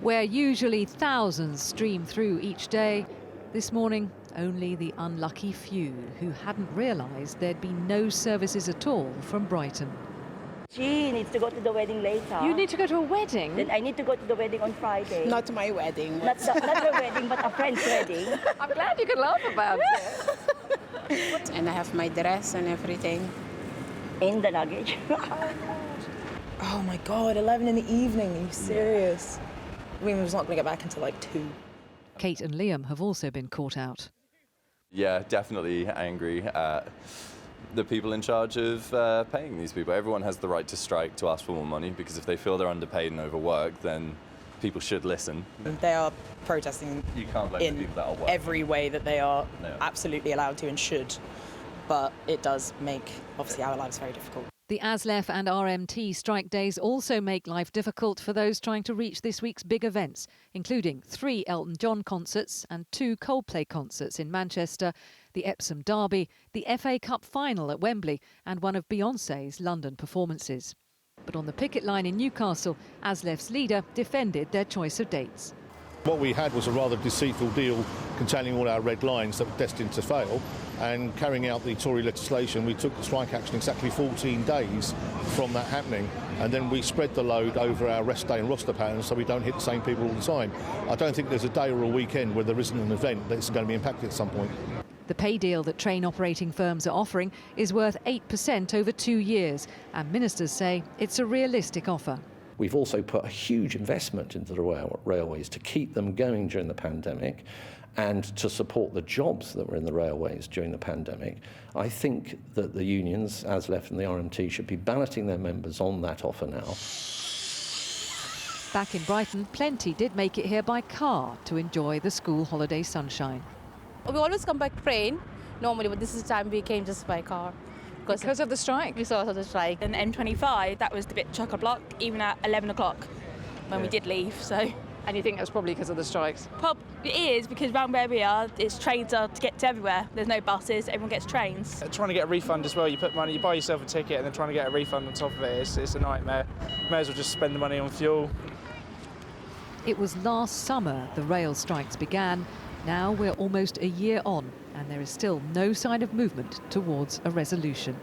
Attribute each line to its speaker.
Speaker 1: Where usually thousands stream through each day, this morning only the unlucky few who hadn't realised there'd be no services at all from Brighton.
Speaker 2: She needs to go to the wedding later.
Speaker 1: You need to go to a wedding?
Speaker 2: Then I need to go to the wedding on Friday.
Speaker 3: Not my wedding.
Speaker 2: Not her wedding, but a friend's wedding.
Speaker 1: I'm glad you could laugh about it.
Speaker 3: And I have my dress and everything.
Speaker 2: In the luggage.
Speaker 4: Oh my God, 11 in the evening, are you serious? I mean, we're not going to get back until like 2.
Speaker 1: Kate and Liam have also been caught out.
Speaker 5: Yeah, definitely angry at the people in charge of paying these people. Everyone has the right to strike, to ask for more money, because if they feel they're underpaid and overworked, then people should listen.
Speaker 4: They are protesting
Speaker 5: You can't blame the
Speaker 4: in
Speaker 5: people that are working.
Speaker 4: every way that they are
Speaker 5: No.
Speaker 4: absolutely allowed to and should. But it does make, obviously, our lives very difficult.
Speaker 1: The ASLEF and RMT strike days also make life difficult for those trying to reach this week's big events, including 3 Elton John concerts and 2 Coldplay concerts in Manchester, the Epsom Derby, the FA Cup final at Wembley and one of Beyoncé's London performances. But on the picket line in Newcastle, ASLEF's leader defended their choice of dates.
Speaker 6: What we had was a rather deceitful deal containing all our red lines that were destined to fail, and carrying out the Tory legislation, we took the strike action exactly 14 days from that happening, and then we spread the load over our rest day and roster patterns so we don't hit the same people all the time. I don't think there's a day or a weekend where there isn't an event that's going to be impacted at some point.
Speaker 1: The pay deal that train operating firms are offering is worth 8% over 2 years, and ministers say it's a realistic offer.
Speaker 7: We've also put a huge investment into the railways to keep them going during the pandemic and to support the jobs that were in the railways during the pandemic. I think that the unions, ASLEF and the RMT, should be balloting their members on that offer now.
Speaker 1: Back in Brighton, plenty did make it here by car to enjoy the school holiday sunshine.
Speaker 8: We always come by train normally, but this is the time we came just by car.
Speaker 1: Because of the strike?
Speaker 8: Because of the strike.
Speaker 9: And M25, that was a bit chock-a-block, even at 11 o'clock when we did leave, so.
Speaker 1: And you think that's probably because of the strikes?
Speaker 9: It is, because around where we are, it's trains are to get to everywhere. There's no buses, everyone gets trains.
Speaker 10: Trying to get a refund as well, you put money, you buy yourself a ticket and then trying to get a refund on top of it, it's a nightmare. May as well just spend the money on fuel.
Speaker 1: It was last summer the rail strikes began. Now we're almost a year on and there is still no sign of movement towards a resolution.